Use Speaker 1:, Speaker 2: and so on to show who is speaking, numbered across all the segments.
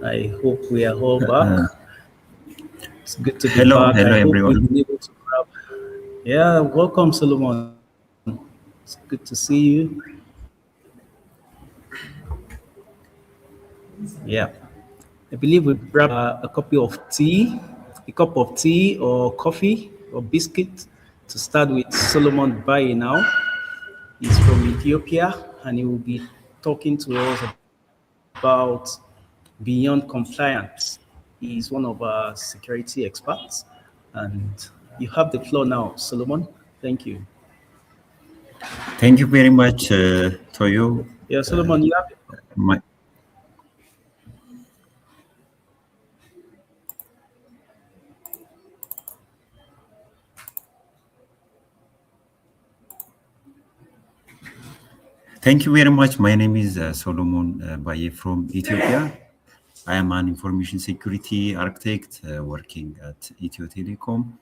Speaker 1: I hope we are all back. It's good to be
Speaker 2: Hello,
Speaker 1: back. I
Speaker 2: hello
Speaker 1: hope we've
Speaker 2: everyone.
Speaker 1: been able to grab. Yeah, welcome, Solomon. It's good to see you. Yeah, I believe we grab a cup of tea or coffee or biscuit to start with Solomon Baye now. He's from Ethiopia and he will be talking to us about beyond compliance. He's one of our security experts. And you have the floor now, Solomon. Thank you.
Speaker 2: Thank you very much to you.
Speaker 1: Yeah, Solomon, you have
Speaker 2: My, Thank you very much. My name is Solomon Baye from Ethiopia. I am an information security architect working at Ethio Telecom.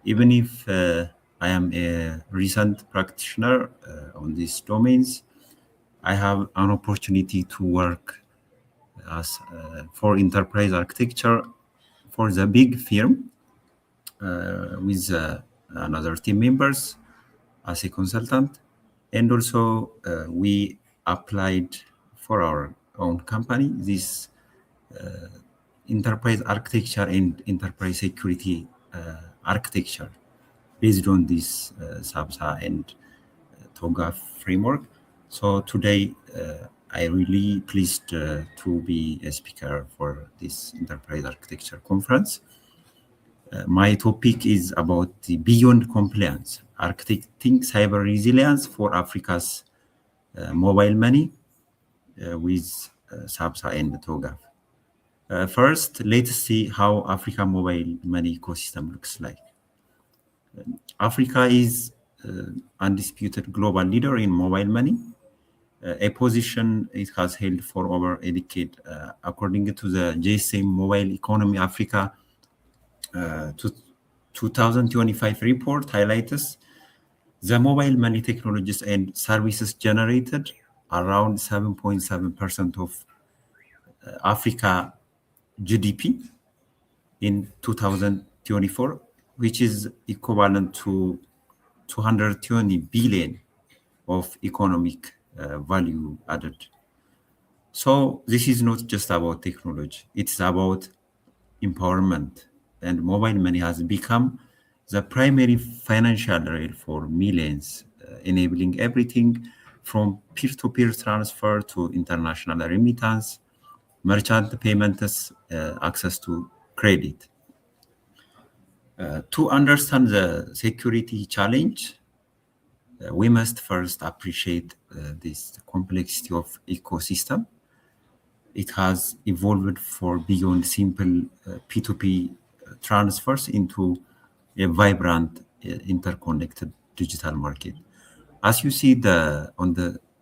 Speaker 2: Even if I am a recent practitioner on these domains, I have an opportunity to work as for enterprise architecture for the big firm with another team members as a consultant. And also we applied for our own company this enterprise architecture and enterprise security architecture based on this SABSA and TOGAF framework. So today I really pleased to be a speaker for this enterprise architecture conference. My topic is about the beyond compliance, architecting cyber resilience for Africa's mobile money with SABSA and TOGAF. First, let's see how Africa mobile money ecosystem looks like. Africa is undisputed global leader in mobile money, a position it has held for over a decade. According to the GSM Mobile Economy Africa 2025 report highlights the mobile money technologies and services generated around 7.7% of Africa GDP in 2024, which is equivalent to 220 billion of economic value added. So this is not just about technology, it's about empowerment, and mobile money has become the primary financial rail for millions, enabling everything from peer-to-peer transfer to international remittance, merchant payments, access to credit. To understand the security challenge, we must first appreciate this complexity of ecosystem. It has evolved for beyond simple P2P transfers into a vibrant, interconnected digital market. As you see on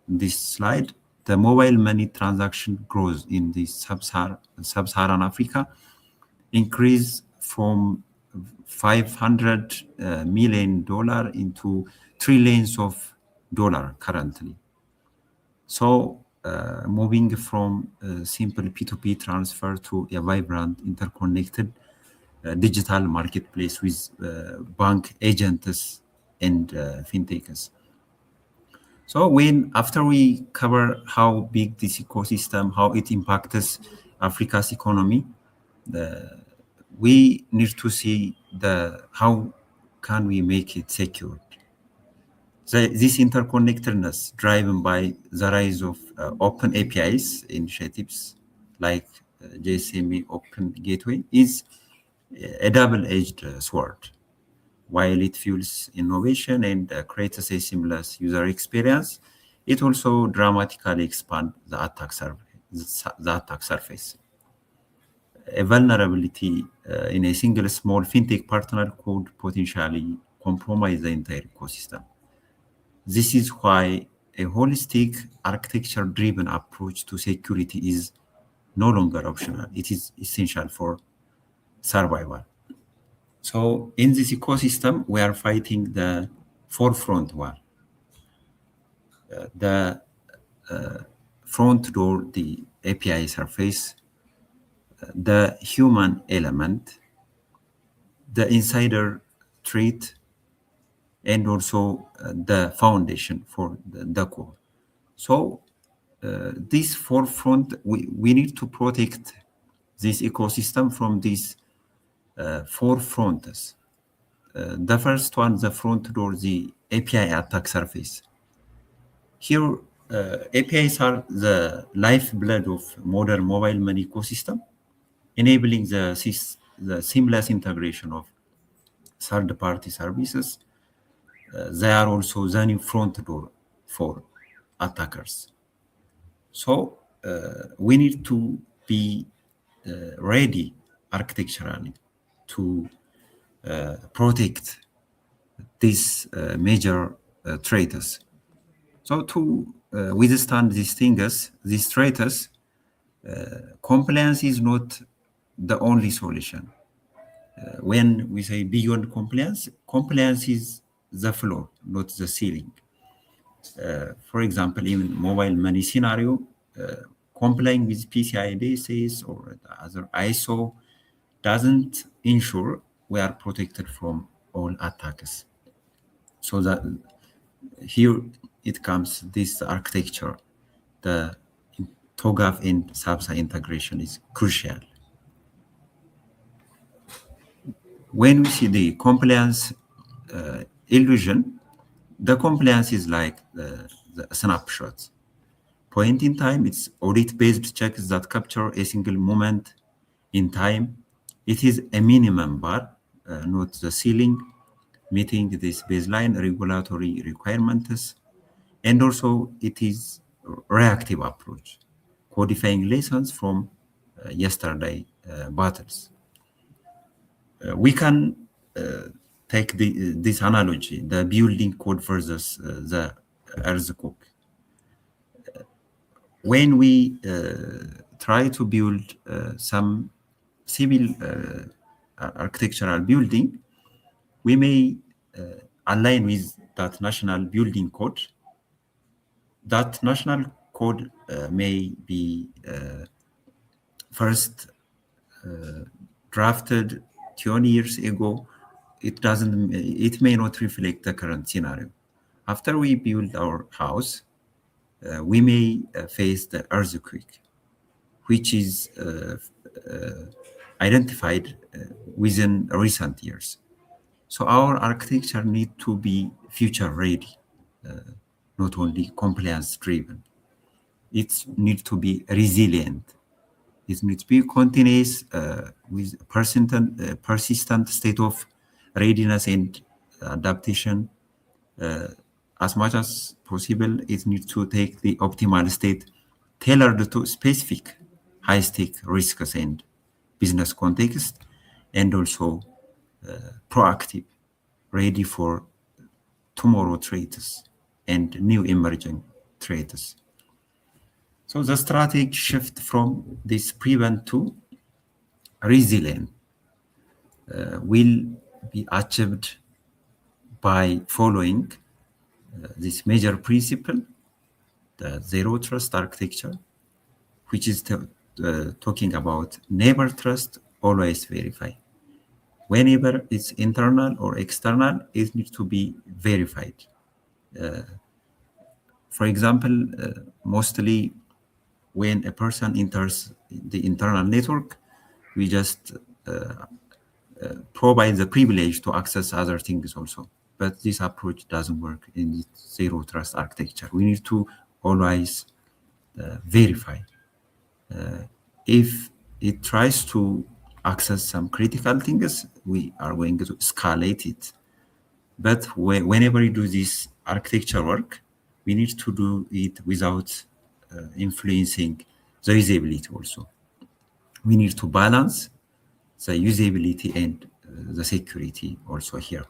Speaker 2: this slide, the mobile money transaction grows in the sub-Saharan Africa, increase from $500 million into trillions of dollars currently. So moving from simple P2P transfer to a vibrant, interconnected digital marketplace with bank agents and fintechs. So after we cover how big this ecosystem, how it impacts Africa's economy, we need to see how can we make it secure. This interconnectedness driven by the rise of open APIs initiatives like JSME Open Gateway is a double-edged sword. While it fuels innovation and creates a seamless user experience, it also dramatically expands the attack surface. A vulnerability in a single small fintech partner could potentially compromise the entire ecosystem. This is why a holistic architecture-driven approach to security is no longer optional. It is essential for survival. So in this ecosystem, we are fighting the forefront war. The front door, the API surface, the human element, the insider trait, and also the foundation for the core. So this forefront, we need to protect this ecosystem from these four fronts. The first one, the front door, the API attack surface. Here, APIs are the lifeblood of modern mobile money ecosystem, enabling the seamless integration of third-party services. They are also the new front door for attackers. So we need to be ready architecturally to protect these major traitors. So to withstand these things, these traitors, compliance is not the only solution. When we say beyond compliance, compliance is the floor, not the ceiling. For example, in mobile money scenario, complying with PCI DSS or other ISO doesn't ensure we are protected from all attacks. So that here it comes, this architecture, the TOGAF and SABSA integration is crucial. When we see the compliance illusion, the compliance is like the snapshots. Point in time, it's audit-based checks that capture a single moment in time. It is a minimum bar, not the ceiling, meeting this baseline regulatory requirements. And also it is reactive approach, codifying lessons from yesterday battles. We can take this analogy, the building code versus the earthquake. When we try to build some civil architectural building, we may align with that national building code. That national code may be first drafted 20 years ago. It may not reflect the current scenario. After we build our house, we may face the earthquake, which is identified within recent years. So our architecture need to be future ready, not only compliance driven. It needs to be resilient. It needs to be continuous with persistent state of readiness and adaptation. As much as possible, it needs to take the optimal state tailored to specific high-stake risks and business context, and also proactive, ready for tomorrow threats and new emerging threats. So the strategic shift from this prevent to resilient will be achieved by following this major principle, the zero trust architecture, which is talking about never trust, always verify. Whenever it's internal or external, it needs to be verified. For example, mostly when a person enters the internal network, we just provide the privilege to access other things also. But this approach doesn't work in zero trust architecture. We need to always verify. If it tries to access some critical things, we are going to escalate it. But whenever we do this architecture work, we need to do it without influencing the usability also. We need to balance the usability and the security also here.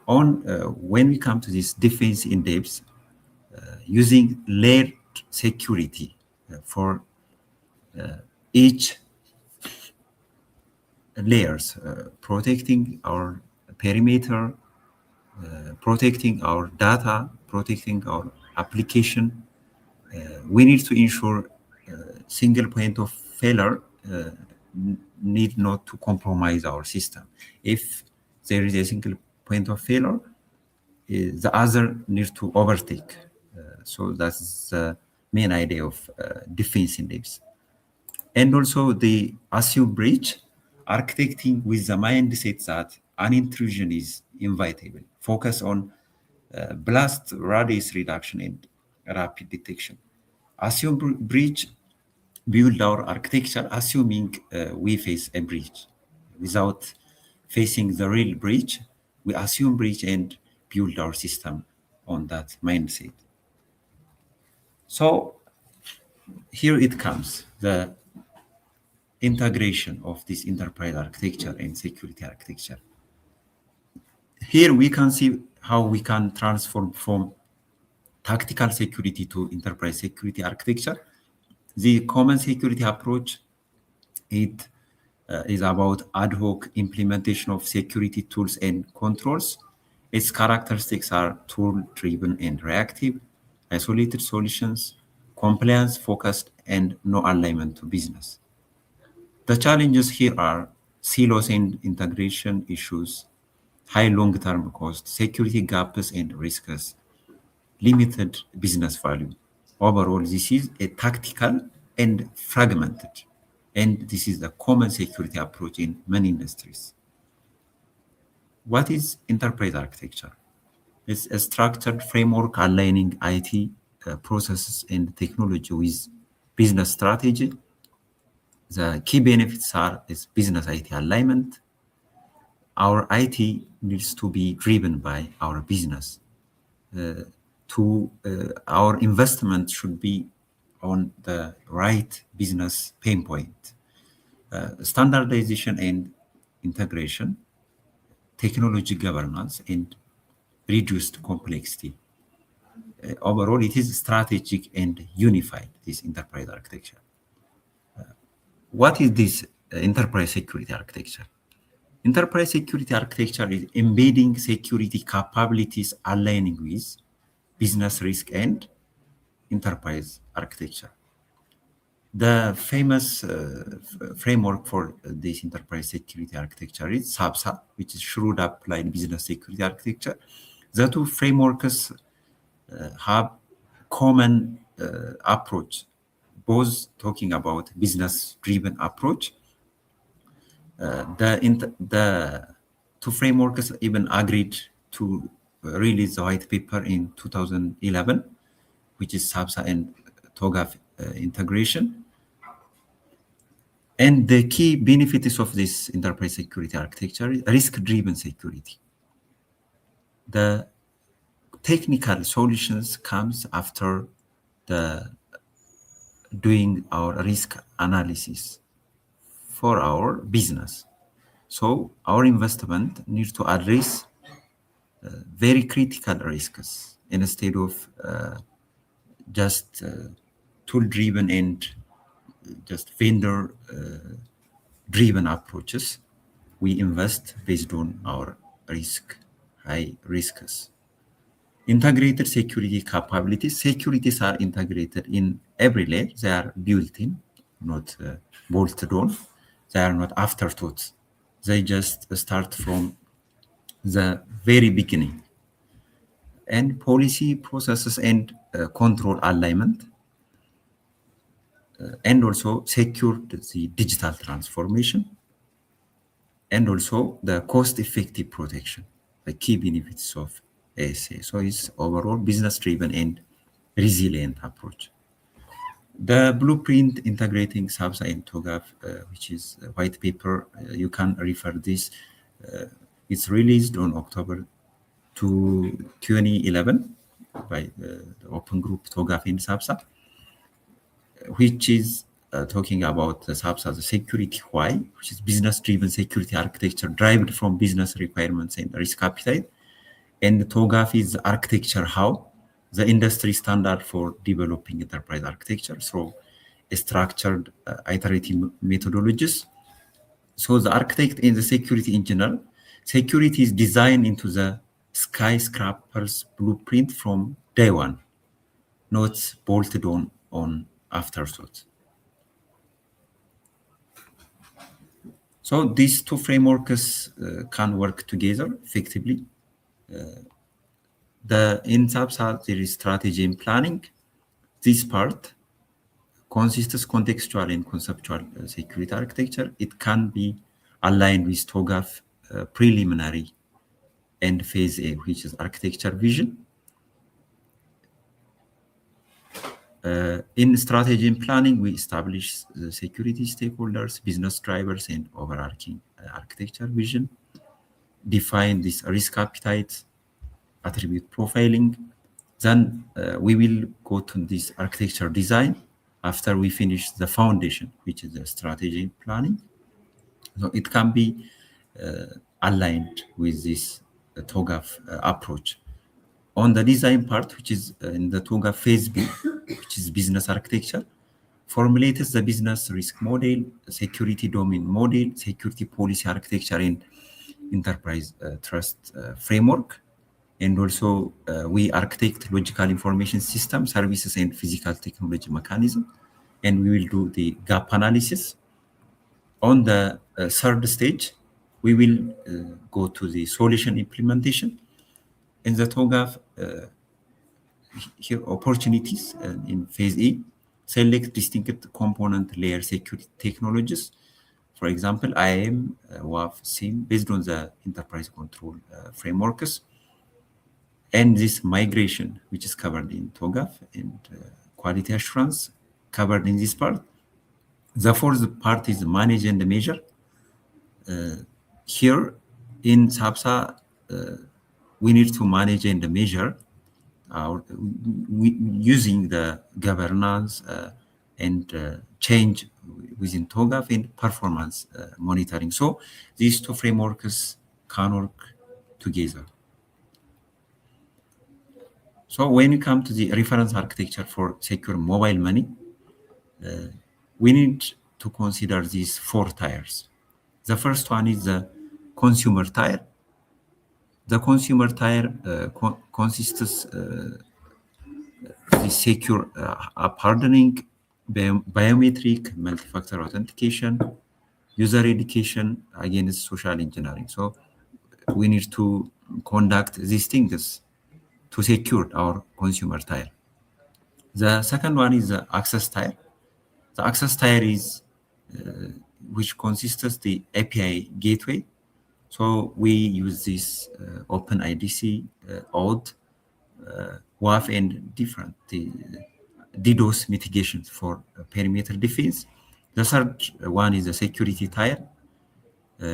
Speaker 2: When we come to this defense in depth, using layered security for each layers, protecting our perimeter, protecting our data, protecting our application. We need to ensure single point of failure need not to compromise our system. If there is a single point of failure, the other needs to overtake. So that's the main idea of defense in this. And also the assume breach, architecting with the mindset that an intrusion is inevitable. Focus on blast radius reduction and rapid detection. Assume breach, build our architecture assuming we face a breach. Without facing the real breach, we assume breach and build our system on that mindset. So here it comes, the integration of this enterprise architecture and security architecture. Here we can see how we can transform from tactical security to enterprise security architecture. The common security approach, it is about ad hoc implementation of security tools and controls. Its characteristics are tool-driven and reactive, isolated solutions, compliance-focused, and no alignment to business. The challenges here are silos and integration issues, high long-term cost, security gaps and risks, limited business value. Overall, this is a tactical and fragmented, and this is the common security approach in many industries. What is enterprise architecture? It's a structured framework aligning IT processes and technology with business strategy. The key benefits are is business IT alignment. Our IT needs to be driven by our business. Our investment should be on the right business pain point. Standardization and integration, technology governance, and reduced complexity. Overall, it is strategic and unified, this enterprise architecture. What is this enterprise security architecture? Enterprise security architecture is embedding security capabilities aligning with business risk and enterprise architecture. The famous framework for this enterprise security architecture is SABSA, which is Shrewd Applied Business Security Architecture. The two frameworks have common approach, both talking about business-driven approach. The two frameworks even agreed to release the white paper in 2011, which is SABSA and TOGAF integration. And the key benefits of this enterprise security architecture is risk-driven security. The technical solutions comes after the doing our risk analysis for our business. So our investment needs to address very critical risks instead of just tool-driven and just vendor-driven approaches. We invest based on our high risks. Integrated security capabilities. Securities are integrated in every layer. They are built in, not bolted on. They are not afterthoughts. They just start from the very beginning. And policy, processes, and control alignment. And also secure the digital transformation. And also the cost-effective protection, the key benefits of ASA. So it's overall business-driven and resilient approach. The blueprint integrating SABSA and TOGAF, which is a white paper, you can refer this. It's released on October 2011 by the open group TOGAF in SABSA, which is talking about the SABSA, the security why, which is business-driven security architecture derived from business requirements and risk appetite. And TOGAF is the architecture how, the industry standard for developing enterprise architecture through structured iterative methodologies. So the architect and the security engineer, security is designed into the skyscraper's blueprint from day one, not bolted on afterthought. So these two frameworks can work together effectively. In SABSA, there is strategy and planning. This part consists contextual and conceptual security architecture. It can be aligned with TOGAF preliminary and phase A, which is architecture vision. In strategy and planning, we establish the security stakeholders, business drivers, and overarching architecture vision. Define this risk appetite, attribute profiling. Then we will go to this architecture design after we finish the foundation, which is the strategy planning. So it can be aligned with this TOGAF approach. On the design part, which is in the TOGAF phase B, which is business architecture, formulates the business risk model, security domain model, security policy architecture, and enterprise trust framework. And also we architect logical information system, services, and physical technology mechanism. And we will do the gap analysis. On the third stage, we will go to the solution implementation. In the TOGAF, here opportunities in phase E, select distinct component layer security technologies. For example, IAM, WAF, SIEM, based on the enterprise control frameworks. And this migration, which is covered in TOGAF, and quality assurance covered in this part. The fourth part is manage and measure. Here in SABSA, we need to manage and measure using the governance and change within TOGAF and performance monitoring. So these two frameworks can work together. So when you come to the reference architecture for secure mobile money, we need to consider these four tiers. The first one is the consumer tier. The consumer tier consists the secure app hardening, biometric, multi-factor authentication, user education against social engineering. So we need to conduct these things to secure our consumer tier. The second one is the access tier. The access tier is which consists the API gateway. So we use this OpenIDC, OAuth, WAF, and different DDoS mitigations for perimeter defense. The third one is the security tier.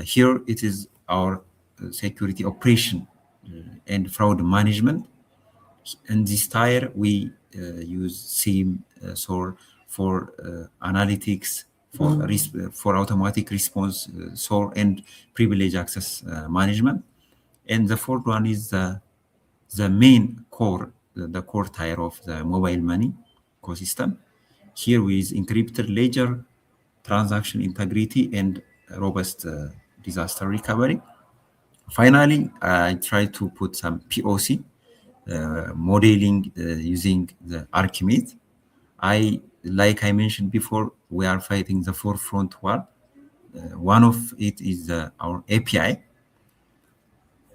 Speaker 2: Here it is our security operation and fraud management. In this tier, we use SIEM, SOAR for analytics, for automatic response, SOAR, and privilege access management. And the fourth one is the main core, the core tier of the mobile money ecosystem. Here with encrypted ledger, transaction integrity, and robust disaster recovery. Finally, I try to put some POC modeling using the Archimate. Like I mentioned before, we are fighting the forefront war. One of it is our API.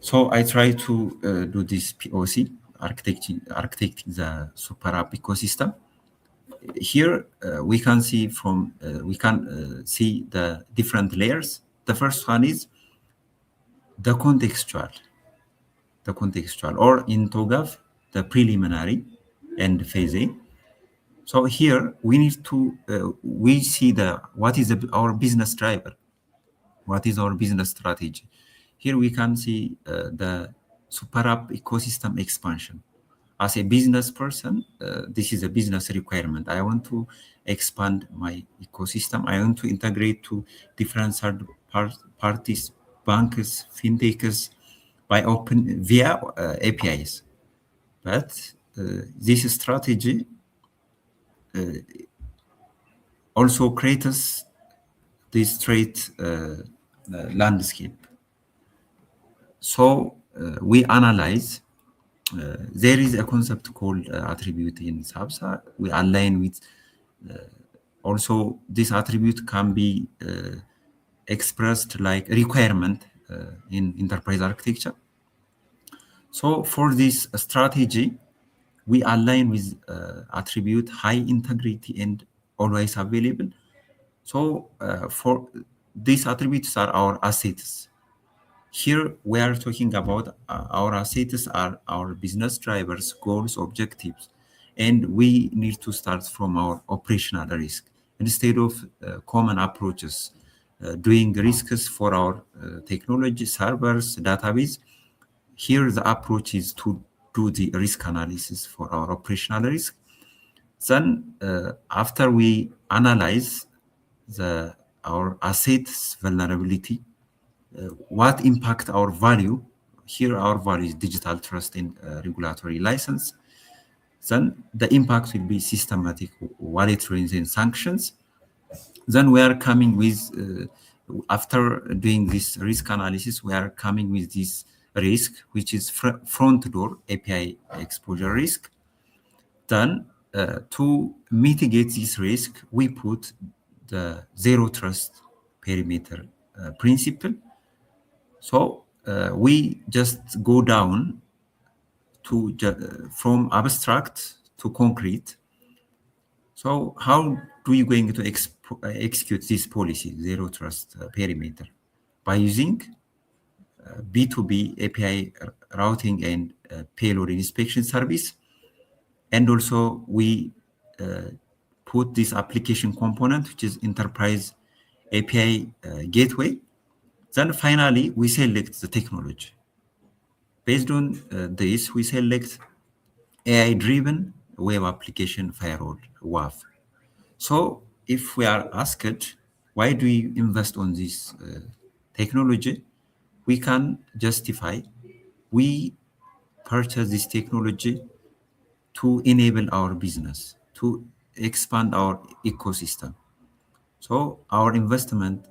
Speaker 2: So I try to do this POC, architecting the super app ecosystem. Here we can see see the different layers. The first one is the contextual, or in TOGAF, the preliminary and phase A. So here we need to we see what is our business driver, what is our business strategy. Here we can see the super app ecosystem expansion. As a business person, this is a business requirement. I want to expand my ecosystem. I want to integrate to different third parties, banks, fintechs, via APIs. But this strategy also creates this straight landscape. So we analyze. There is a concept called attribute in SABSA. We align with also this attribute can be expressed like requirement in enterprise architecture. So for this strategy, we align with attribute high integrity and always available. So for these attributes are our assets. Here we are talking about our assets are our business drivers, goals, objectives, and we need to start from our operational risk instead of common approaches, doing risks for our technology, servers, database. Here the approach is to do the risk analysis for our operational risk. Then after we analyze our assets vulnerability, what impact our value. Here our value is digital trust and regulatory license. Then the impact will be systematic wallet runs and sanctions. Then we are coming with, after doing this risk analysis, we are coming with this risk, which is front door API exposure risk. Then to mitigate this risk, we put the zero trust perimeter principle. So we just go down to from abstract to concrete. So how do you going to execute this policy, zero trust perimeter? By using B2B API routing and payload inspection service. And also we put this application component, which is enterprise API gateway. Then finally, we select the technology. Based on this, we select AI-driven web application firewall, WAF. So if we are asked, why do we invest on this technology? We can justify, we purchase this technology to enable our business, to expand our ecosystem. So our investment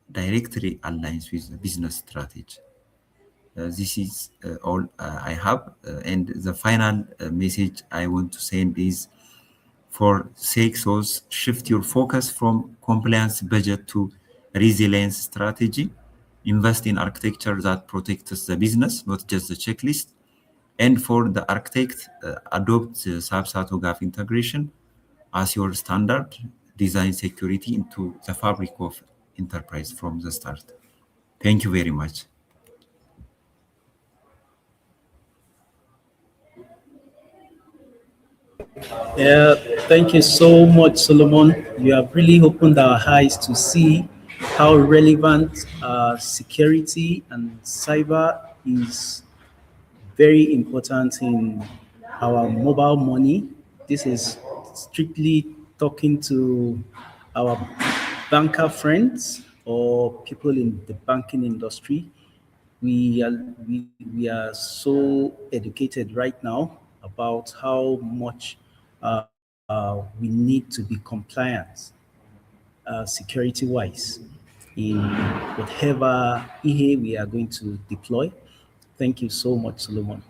Speaker 2: directly aligns with the business strategy. This is all I have. And the final message I want to send is, for CXOs, shift your focus from compliance budget to resilience strategy. Invest in architecture that protects the business, not just the checklist. And for the architect, adopt the SABSA TOGAF integration as your standard. Design security into the fabric of enterprise from the start. Thank you very much.
Speaker 1: Yeah, thank you so much, Solomon. You have really opened our eyes to see how relevant security and cyber is very important in our mobile money. This is strictly talking to our banker friends or people in the banking industry. We are so educated right now about how much we need to be compliant security wise in whatever EA we are going to deploy. Thank you so much, Solomon.